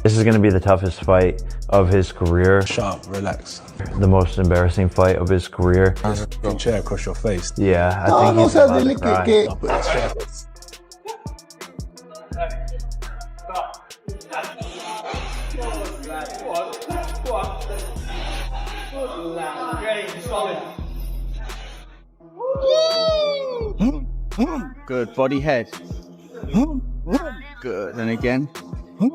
This is going to be the toughest fight of his career. Sharp, relax. The most embarrassing fight of his career. Your chair across your face. Yeah, I think he's about to cry. I'll put the chair. Good body head. Good. And again. I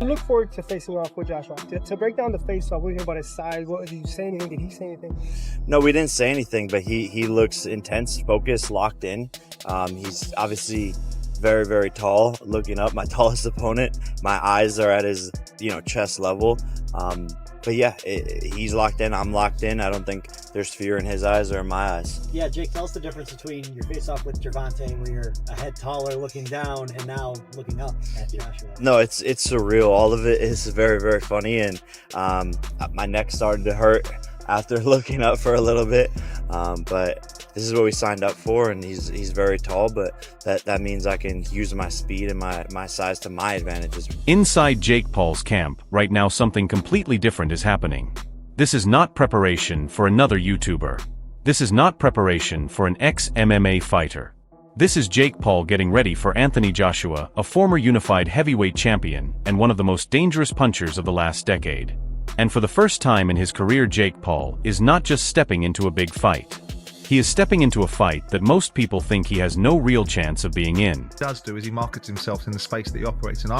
look forward to facing off with Joshua. To break down the face-off, what do you think about his size? What did you say anything? Did he say anything? No, we didn't say anything, but he looks intense, focused, locked in. He's obviously very, very tall. Looking up, my tallest opponent. My eyes are at his, chest level. But yeah, he's locked in. I'm locked in. I don't think there's fear in his eyes or in my eyes. Yeah, Jake, tell us the difference between your face-off with Gervonta, where you're a head taller looking down, and now looking up at Joshua. No, it's surreal. All of it is very, very funny, and my neck started to hurt after looking up for a little bit. But this is what we signed up for, and he's very tall, but that means I can use my speed and my size to my advantages. Inside Jake Paul's camp, right now something completely different is happening. This is not preparation for another YouTuber. This is not preparation for an ex-MMA fighter. This is Jake Paul getting ready for Anthony Joshua, a former unified heavyweight champion and one of the most dangerous punchers of the last decade. And for the first time in his career, Jake Paul is not just stepping into a big fight. He is stepping into a fight that most people think he has no real chance of being in. What he does do is he markets himself in the space that he operates in.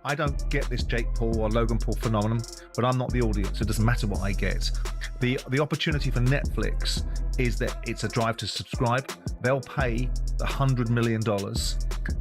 I don't get this Jake Paul or Logan Paul phenomenon, but I'm not the audience. It doesn't matter what I get. The opportunity for Netflix is that it's a drive to subscribe. They'll pay the $100 million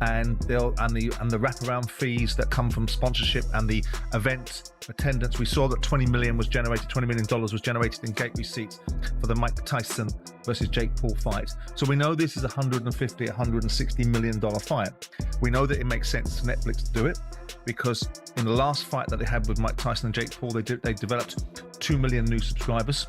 and the wraparound fees that come from sponsorship and the event attendance. We saw that $20 million was generated in gate receipts for the Mike Tyson versus Jake Paul fight. So we know this is $150-160 million fight. We know that it makes sense for Netflix to do it because in the last fight that they had with Mike Tyson and Jake Paul, they developed 2 million new subscribers.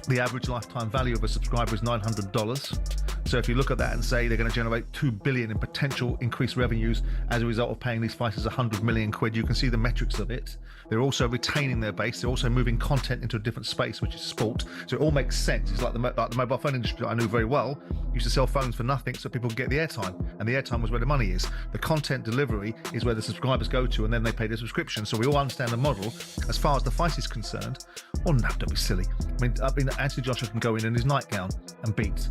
The average lifetime value of a subscriber is $900. So if you look at that and say they're going to generate $2 billion in potential increased revenues as a result of paying these fighters 100 million quid, you can see the metrics of it. They're also retaining their base. They're also moving content into a different space, which is sport. So it all makes sense. It's like the mobile phone industry that I knew very well. Used to sell phones for nothing so people could get the airtime. And the airtime was where the money is. The content delivery is where the subscribers go to and then they pay their subscription. So we all understand the model. As far as the fight is concerned, oh no, don't be silly. I mean Anthony Joshua can go in his nightgown and beat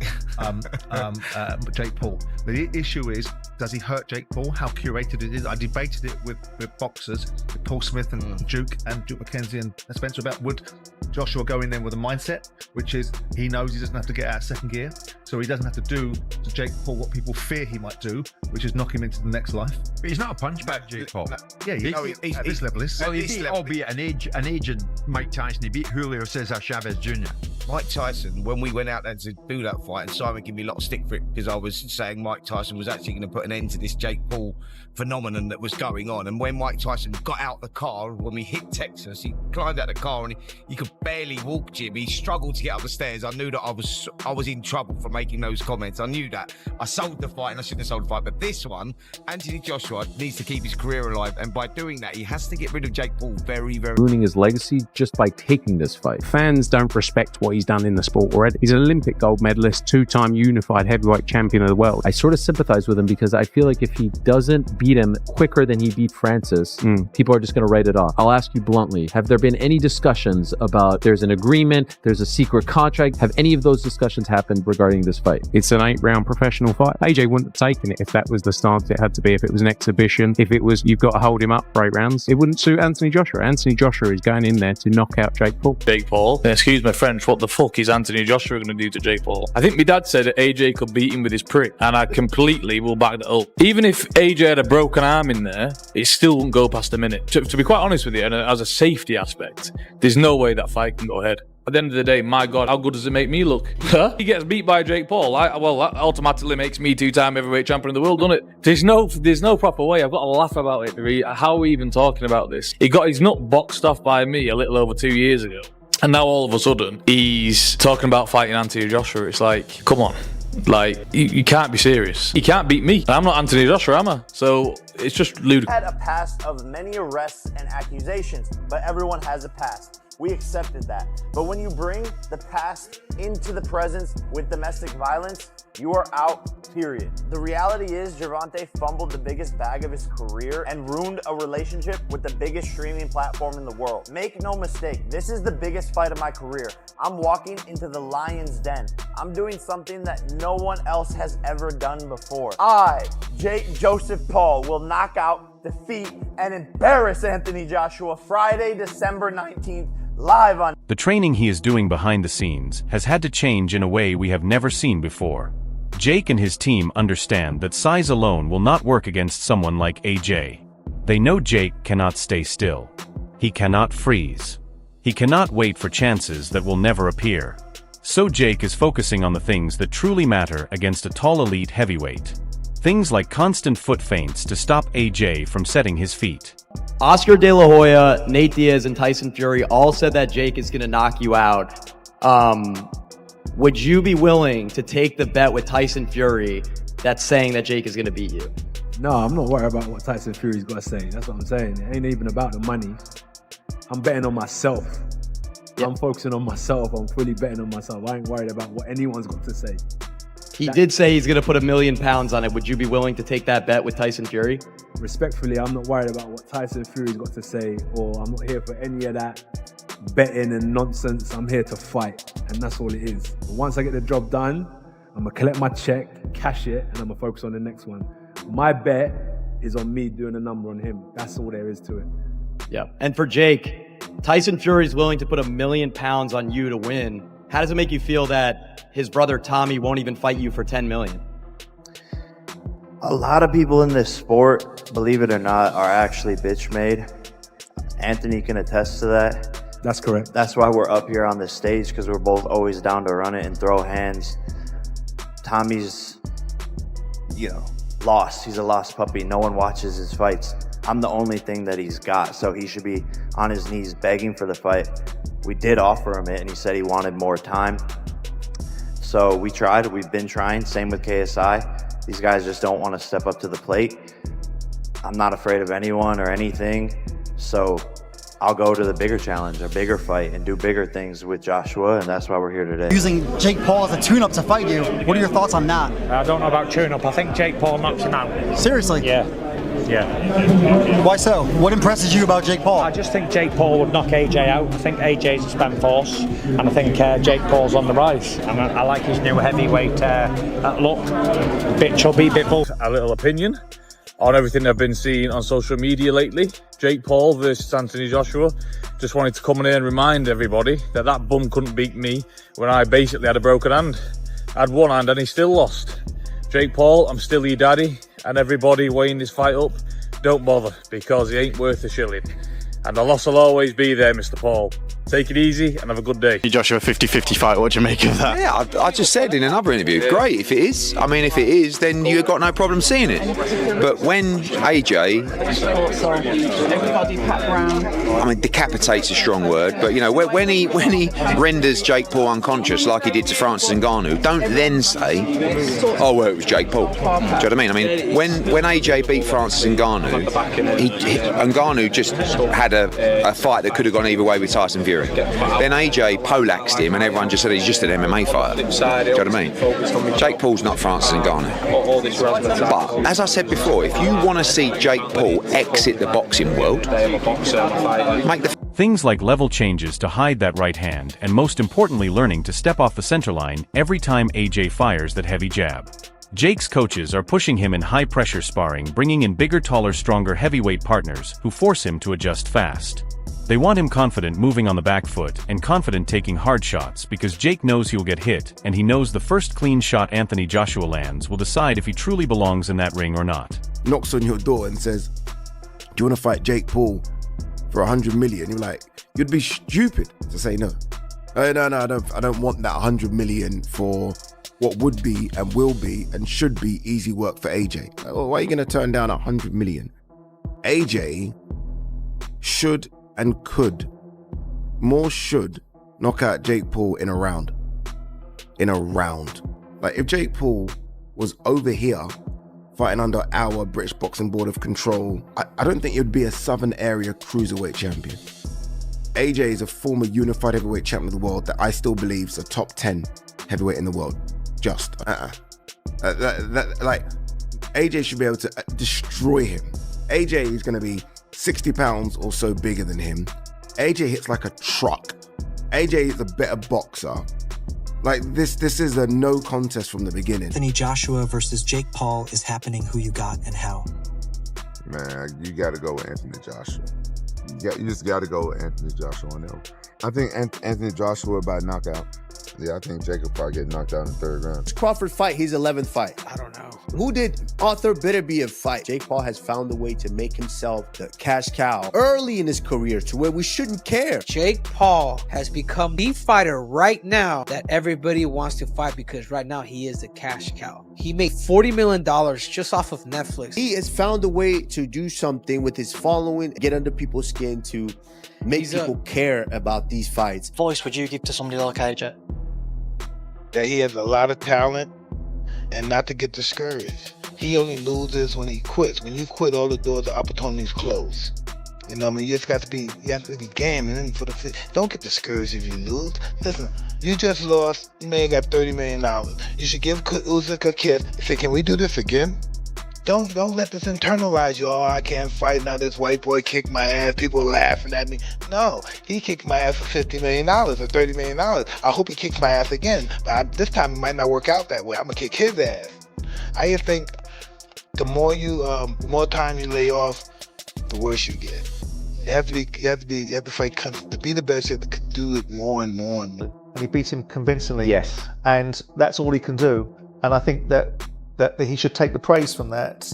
Jake Paul. The issue is, does he hurt Jake Paul? How curated it is? I debated it with boxers, with Paul Smith and Duke McKenzie and Spencer about would Joshua go in there with a mindset, which is he knows he doesn't have to get out of second gear, so he doesn't have to do to Jake Paul what people fear he might do, which is knock him into the next life. But he's not a punchback, Jake Paul. Yeah, he's at this level is. Well, he beat, albeit an aged Mike Tyson, he beat Julio Cesar Chavez Jr. Mike Tyson, when we went out there to do that fight, and Simon gave me a lot of stick for it because I was saying Mike Tyson was actually going to put an end to this Jake Paul phenomenon that was going on. And when Mike Tyson got out the car, when we hit Texas, he climbed out the car and he could barely walk, Jim. He struggled to get up the stairs. I knew that I was in trouble for making those comments. I knew that. I sold the fight and I shouldn't have sold the fight. But this one, Anthony Joshua needs to keep his career alive. And by doing that, he has to get rid of Jake Paul very, very... ruining his legacy just by taking this fight. Fans don't respect what he's done in the sport already. He's an Olympic gold medalist, two-time unified heavyweight champion of the world. I sort of sympathize with him because I feel like if he doesn't beat him quicker than he beat Francis, people are just going to write it off. I'll ask you bluntly, have there been any discussions about there's an agreement, there's a secret contract? Have any of those discussions happened regarding this fight? It's an 8-round professional fight. AJ wouldn't have taken it if that was the stance it had to be, if it was an exhibition, if it was you've got to hold him up for 8 rounds. It wouldn't suit Anthony Joshua. Anthony Joshua is going in there to knock out Jake Paul. Jake Paul, excuse my French, what the fuck is Anthony Joshua going to do to Jake Paul? I think my dad said that AJ could beat him with his prick, and I completely will back that up. Even if AJ had a broken arm in there, it still wouldn't go past a minute. To be quite honest with you, and as a safety aspect, there's no way that fight can go ahead. At the end of the day, my God, how good does it make me look? He gets beat by Jake Paul. Well, that automatically makes me 2-time heavyweight champion of the world, doesn't it? There's no proper way. I've got to laugh about it. How are we even talking about this? He got his nut boxed off by me a little over 2 years ago. And now all of a sudden, he's talking about fighting Anthony Joshua. It's like, come on. Like, you can't be serious. You can't beat me. I'm not Anthony Joshua, am I? So it's just ludicrous. Had a past of many arrests and accusations, but everyone has a past. We accepted that. But when you bring the past into the presence with domestic violence, you are out, period. The reality is Gervonta fumbled the biggest bag of his career and ruined a relationship with the biggest streaming platform in the world. Make no mistake, this is the biggest fight of my career. I'm walking into the lion's den. I'm doing something that no one else has ever done before. I, Joseph Paul, will knock out, defeat, and embarrass Anthony Joshua Friday, December 19th, live on. The training he is doing behind the scenes has had to change in a way we have never seen before. Jake and his team understand that size alone will not work against someone like AJ. They know Jake cannot stay still. He cannot freeze. He cannot wait for chances that will never appear. So Jake is focusing on the things that truly matter against a tall elite heavyweight. Things like constant foot feints to stop AJ from setting his feet. Oscar De La Hoya, Nate Diaz, and Tyson Fury all said that Jake is going to knock you out. Would you be willing to take the bet with Tyson Fury that's saying that Jake is going to beat you? No, I'm not worried about what Tyson Fury's got to say. That's what I'm saying. It ain't even about the money. I'm betting on myself. Yep. I'm focusing on myself. I'm fully betting on myself. I ain't worried about what anyone's got to say. He did say he's going to put £1 million on it. Would you be willing to take that bet with Tyson Fury? Respectfully, I'm not worried about what Tyson Fury's got to say, or I'm not here for any of that betting and nonsense. I'm here to fight, and that's all it is. But once I get the job done, I'm going to collect my check, cash it, and I'm going to focus on the next one. My bet is on me doing a number on him. That's all there is to it. Yeah. And for Jake, Tyson Fury's willing to put £1 million on you to win. How does it make you feel that his brother Tommy won't even fight you for $10 million? A lot of people in this sport, believe it or not, are actually bitch made. Anthony can attest to that. That's correct. That's why we're up here on this stage, because we're both always down to run it and throw hands. Tommy's, lost. He's a lost puppy. No one watches his fights. I'm the only thing that he's got, so he should be on his knees begging for the fight. We did offer him it, and he said he wanted more time. So we tried. We've been trying. Same with KSI. These guys just don't want to step up to the plate. I'm not afraid of anyone or anything. So I'll go to the bigger challenge, a bigger fight, and do bigger things with Joshua, and that's why we're here today. Using Jake Paul as a tune-up to fight you. What are your thoughts on that? I don't know about tune-up. I think Jake Paul knocks him out. Seriously? Yeah. Why so? What impresses you about Jake Paul? I just think Jake Paul would knock AJ out. I think AJ's a spent force, and I think Jake Paul's on the rise. And I like his new heavyweight look. Bit chubby, bit bull. A little opinion on everything I've been seeing on social media lately. Jake Paul versus Anthony Joshua. Just wanted to come in here and remind everybody that that bum couldn't beat me when I basically had a broken hand. I had one hand and he still lost. Jake Paul, I'm still your daddy, and everybody weighing this fight up, don't bother, because he ain't worth a shilling. And the loss will always be there, Mr. Paul. Take it easy and have a good day. Joshua 50-50 fight, what do you make of that? Yeah, I just said in another interview, great if it is. I mean, if it is, then you've got no problem seeing it. But when AJ, I mean, decapitate's a strong word, but when he renders Jake Paul unconscious like he did to Francis Ngannou, don't then say, oh well, it was Jake Paul. Do you know what I mean? I mean, when AJ beat Francis Ngannou, Ngannou just had a fight that could have gone either way with Tyson Fury. Then AJ poleaxed him and everyone just said he's just an MMA fighter. Do you know what I mean? Jake Paul's not Francis Ngannou. But as I said before, if you want to see Jake Paul exit the boxing world, make the things like level changes to hide that right hand, and most importantly learning to step off the center line every time AJ fires that heavy jab. Jake's coaches are pushing him in high-pressure sparring, bringing in bigger, taller, stronger heavyweight partners who force him to adjust fast. They want him confident moving on the back foot and confident taking hard shots, because Jake knows he'll get hit, and he knows the first clean shot Anthony Joshua lands will decide if he truly belongs in that ring or not. Knocks on your door and says, do you want to fight Jake Paul for 100 million? You're like, you'd be stupid to say no. No, I don't want that 100 million for what would be and will be and should be easy work for AJ. Well, why are you going to turn down 100 million? AJ should and could knock out Jake Paul in a round. Like if Jake Paul was over here fighting under our British Boxing Board of Control, I don't think it would be a Southern Area Cruiserweight champion. AJ is a former unified heavyweight champion of the world that I still believe is a top 10 heavyweight in the world. Like AJ should be able to destroy him. AJ is going to be 60 pounds or so bigger than him. AJ hits like a truck. AJ is a better boxer. Like this is a no contest from the beginning. Anthony Joshua versus Jake Paul is happening. Who you got and how? Man, you got to go with Anthony Joshua. You just got to go with Anthony Joshua on him. I think Anthony Joshua by knockout. Yeah, I think Jake will probably get knocked out in the third round. Crawford fight, his 11th fight. I don't know. Who did Arthur Beterbiev fight? Jake Paul has found a way to make himself the cash cow early in his career to where we shouldn't care. Jake Paul has become the fighter right now that everybody wants to fight because right now he is the cash cow. He made $40 million just off of Netflix. He has found a way to do something with his following, get under people's skin to make people care about these fights. Voice would you give to somebody like AJ? That he has a lot of talent and not to get discouraged. He only loses when he quits. When you quit, all the doors of opportunities close. You know what I mean? You have to be game and then for the don't get discouraged if you lose. Listen, you just lost, you may have got $30 million. You should give Usyk a kiss. Say, can we do this again? Don't let this internalize you. Oh, I can't fight now. This white boy kicked my ass. People laughing at me. No, he kicked my ass for $50 million or $30 million. I hope he kicks my ass again. But this time it might not work out that way. I'm gonna kick his ass. I just think the more time you lay off, the worse you get. You have to fight to be the best. You have to do it more and more. And he beat him convincingly. Yes. And that's all he can do. And I think that he should take the praise from that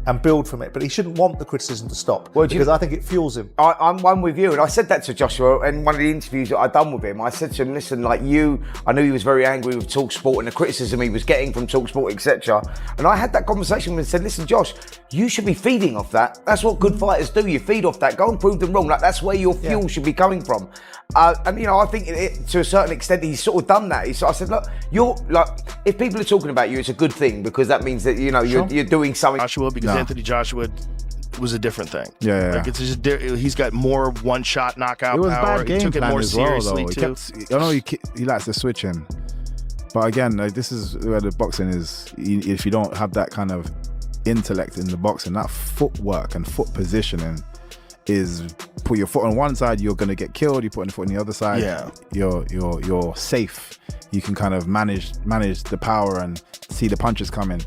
and build from it, but he shouldn't want the criticism to stop because I think it fuels him. I'm one with you, and I said that to Joshua in one of the interviews that I'd done with him. I said to him, listen, like I knew he was very angry with TalkSport and the criticism he was getting from TalkSport, etc. And I had that conversation with him and said, listen, Josh, you should be feeding off that. That's what good fighters do. You feed off that. Go and prove them wrong. Like that's where your fuel should be coming from. And I think to a certain extent he's sort of done that. I said, look, you're like, if people are talking about you, it's a good thing because that means that you're doing something. Joshua, because Anthony Joshua was a different thing. Yeah. Like it's just he's got more one-shot knockout it was power. Bad game he took it plan more as well, seriously though. too. I know he likes the switching, but again, like, this is where the boxing is. If you don't have that kind of intellect in the boxing, that footwork and foot positioning is put your foot on one side, you're gonna get killed. You put your foot on the other side, you're safe. You can kind of manage the power and see the punches coming.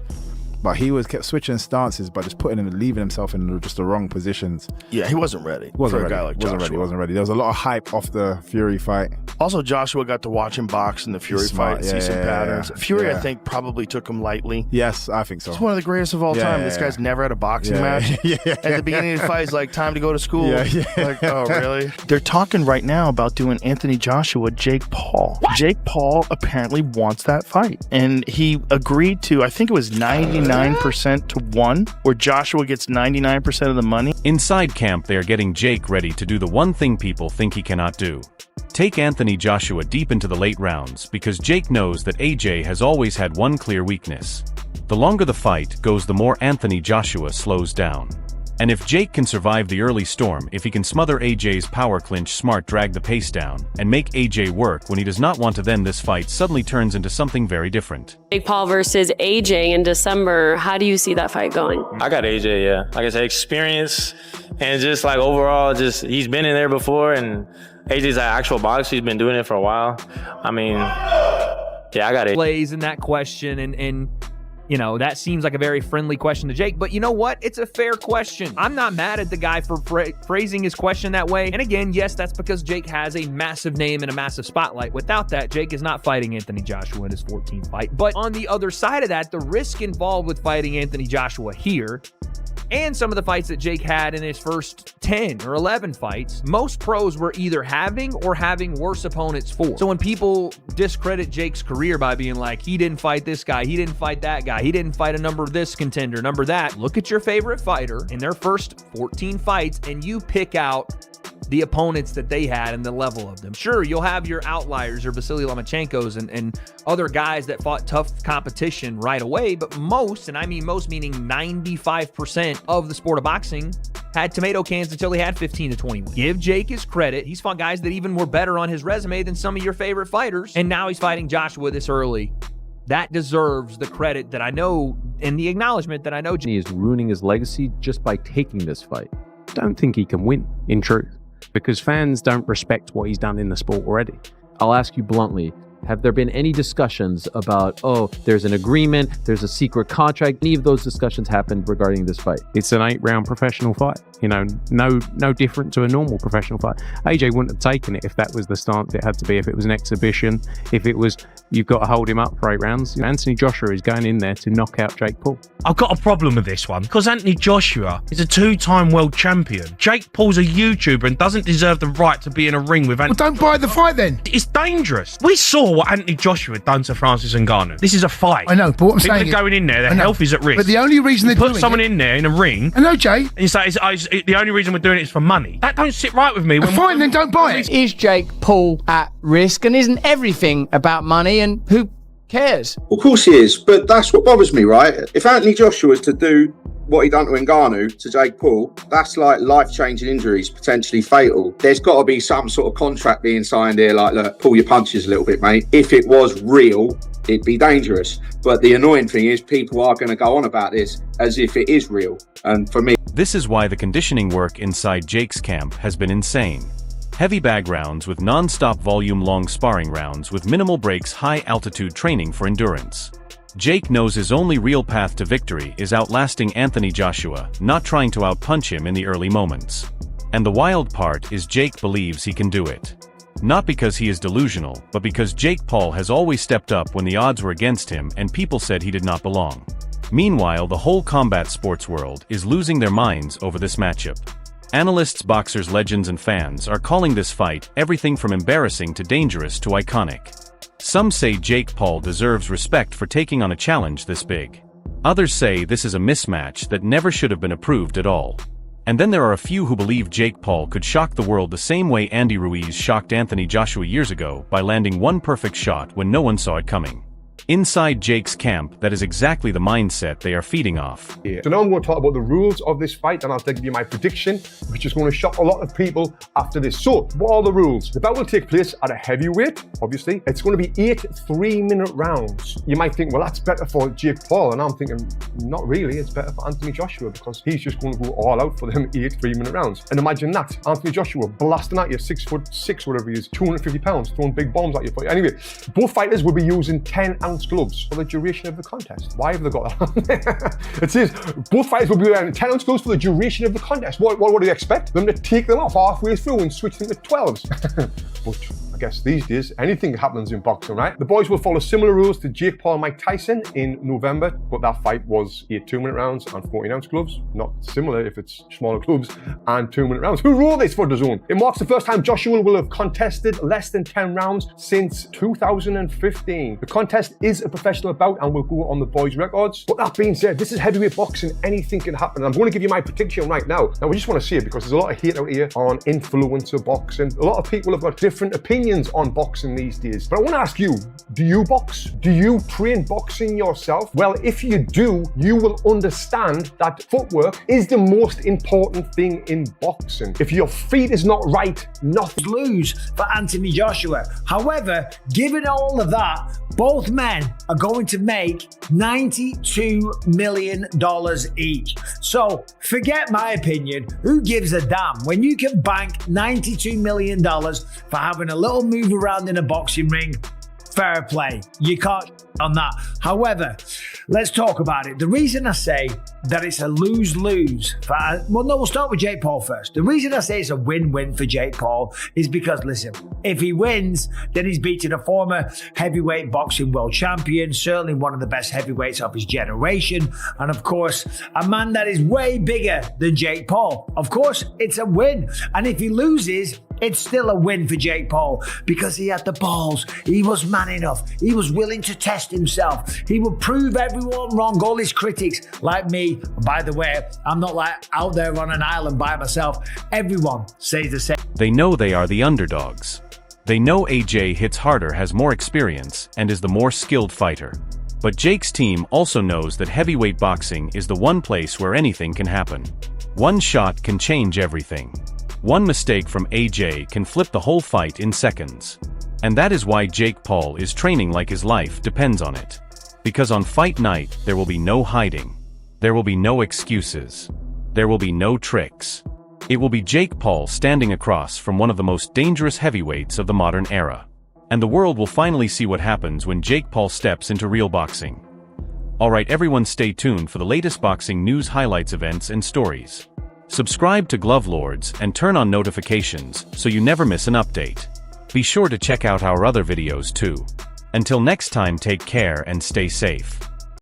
But he kept switching stances, but just leaving himself in just the wrong positions. Yeah, he wasn't ready. Wasn't for a guy like Joshua. Wasn't ready. There was a lot of hype off the Fury fight. Also, Joshua got to watch him box in the Fury fight, see some patterns. Fury, I think, probably took him lightly. Yes, I think so. He's one of the greatest of all time. This guy's never had a boxing match. At the beginning of the fight, he's like, time to go to school. Like, oh, really? They're talking right now about doing Anthony Joshua, Jake Paul. Jake Paul apparently wants that fight. And he agreed to, I think it was 99% to 1, where Joshua gets 99% of the money. Inside camp, they are getting Jake ready to do the one thing people think he cannot do. Take Anthony Joshua deep into the late rounds because Jake knows that AJ has always had one clear weakness. The longer the fight goes, the more Anthony Joshua slows down. And if Jake can survive the early storm, if he can smother AJ's power clinch, smart drag the pace down, and make AJ work when he does not want to, then this fight suddenly turns into something very different. Jake Paul versus AJ in December, how do you see that fight going? I got AJ, yeah. Like I said, experience and just like overall, just he's been in there before, and AJ's an actual boxer. He's been doing it for a while. I mean, yeah, I got it. Plays in that question, and you know, that seems like a very friendly question to Jake, but you know what? It's a fair question. I'm not mad at the guy for phrasing his question that way. And again, yes, that's because Jake has a massive name and a massive spotlight. Without that, Jake is not fighting Anthony Joshua in his 14th fight. But on the other side of that, the risk involved with fighting Anthony Joshua here and some of the fights that Jake had in his first 10 or 11 fights, most pros were either having or having worse opponents for. So when people discredit Jake's career by being like, he didn't fight this guy, he didn't fight that guy, he didn't fight a number of this contender, number that, look at your favorite fighter in their first 14 fights and you pick out the opponents that they had and the level of them. Sure, you'll have your outliers, your Vasily Lomachenkos and other guys that fought tough competition right away, but most, and I mean most meaning 95% of the sport of boxing, had tomato cans until he had 15 to 20 wins. Give Jake his credit. He's fought guys that even were better on his resume than some of your favorite fighters, and now he's fighting Joshua this early. That deserves the credit that I know and the acknowledgement that I know. He is ruining his legacy just by taking this fight. Don't think he can win, in truth, because fans don't respect what he's done in the sport already. I'll ask you bluntly, have there been any discussions about, oh, there's an agreement, there's a secret contract? Any of those discussions happened regarding this fight? It's an 8-round professional fight. You know, no different to a normal professional fight. AJ wouldn't have taken it if that was the stance it had to be, if it was an exhibition, if it was, you've got to hold him up for 8 rounds. Anthony Joshua is going in there to knock out Jake Paul. I've got a problem with this one, because Anthony Joshua is a 2-time world champion. Jake Paul's a YouTuber and doesn't deserve the right to be in a ring with Anthony. Well, don't buy the fight then. It's dangerous. We saw what Anthony Joshua had done to Francis Ngannou. This is a fight. I know, but what I'm People saying are going in there, their health is at risk. But the only reason they put someone in there in a ring. I know, Jay. And you say the only reason we're doing it is for money. That don't sit right with me. Fine, then don't buy it. Is Jake Paul at risk, and isn't everything about money, and who cares? Of course he is, but that's what bothers me, right? If Anthony Joshua was to do what he done to Ngannou to Jake Paul, that's like life-changing injuries, potentially fatal. There's got to be some sort of contract being signed here, like, look, pull your punches a little bit, mate. If it was real, it'd be dangerous. But the annoying thing is people are going to go on about this as if it is real. And for me... This is why the conditioning work inside Jake's camp has been insane. Heavy bag rounds with non-stop volume-long sparring rounds with minimal breaks, high-altitude training for endurance. Jake knows his only real path to victory is outlasting Anthony Joshua, not trying to outpunch him in the early moments. And the wild part is Jake believes he can do it. Not because he is delusional, but because Jake Paul has always stepped up when the odds were against him and people said he did not belong. Meanwhile, the whole combat sports world is losing their minds over this matchup. Analysts, boxers, legends, and fans are calling this fight everything from embarrassing to dangerous to iconic. Some say Jake Paul deserves respect for taking on a challenge this big. Others say this is a mismatch that never should have been approved at all. And then there are a few who believe Jake Paul could shock the world the same way Andy Ruiz shocked Anthony Joshua years ago by landing one perfect shot when no one saw it coming. Inside Jake's camp, that is exactly the mindset they are feeding off. So now I'm going to talk about the rules of this fight, and I'll give you my prediction, which is going to shock a lot of people after this. So, what are the rules? The bout will take place at a heavyweight, obviously. It's going to be 8 3-minute rounds. You might think, well, that's better for Jake Paul, and I'm thinking, not really. It's better for Anthony Joshua because he's just going to go all out for them 8 3-minute rounds. And imagine that, Anthony Joshua blasting at you, 6'6", whatever he is, 250 pounds, throwing big bombs at you. But anyway, both fighters will be using 10-ounce gloves for the duration of the contest. Why have they got that? It says both fighters will be wearing 10-ounce gloves for the duration of the contest. What do you expect? Them to take them off halfway through and switch them to 12s? But I guess these days, anything happens in boxing, right? The boys will follow similar rules to Jake Paul and Mike Tyson in November, but that fight was 8 2-minute rounds and 14-ounce gloves. Not similar if it's smaller gloves and 2-minute rounds. Who wrote this for DAZN? It marks the first time Joshua will have contested less than 10 rounds since 2015. The contest is a professional bout and will go on the boys' records. But that being said, this is heavyweight boxing. Anything can happen. And I'm going to give you my prediction right now. Now, we just want to see it because there's a lot of hate out here on influencer boxing. A lot of people have got different opinions on boxing these days. But I want to ask you, do you box? Do you train boxing yourself? Well, if you do, you will understand that footwork is the most important thing in boxing. If your feet is not right, nothing. Lose for Anthony Joshua. However, given all of that, both men are going to make $92 million each. So forget my opinion. Who gives a damn when you can bank $92 million for having a little move around in a boxing ring? Fair play. You can't on that. However, let's talk about it. The reason I say that it's a lose-lose we'll start with Jake Paul first. The reason I say it's a win-win for Jake Paul is because, listen, if he wins, then he's beating a former heavyweight boxing world champion, certainly one of the best heavyweights of his generation, and of course, a man that is way bigger than Jake Paul. Of course, it's a win. And if he loses, it's still a win for Jake Paul because he had the balls. He was man enough. He was willing to test himself. He would prove everyone wrong, all his critics, like me. By the way, I'm not like out there on an island by myself. Everyone says the same. They know they are the underdogs. They know AJ hits harder, has more experience, and is the more skilled fighter. But Jake's team also knows that heavyweight boxing is the one place where anything can happen. One shot can change everything. One mistake from AJ can flip the whole fight in seconds. And that is why Jake Paul is training like his life depends on it. Because on fight night, there will be no hiding. There will be no excuses. There will be no tricks. It will be Jake Paul standing across from one of the most dangerous heavyweights of the modern era. And the world will finally see what happens when Jake Paul steps into real boxing. Alright everyone, stay tuned for the latest boxing news, highlights, events, and stories. Subscribe to Glove Lords and turn on notifications so you never miss an update. Be sure to check out our other videos too. Until next time, take care and stay safe.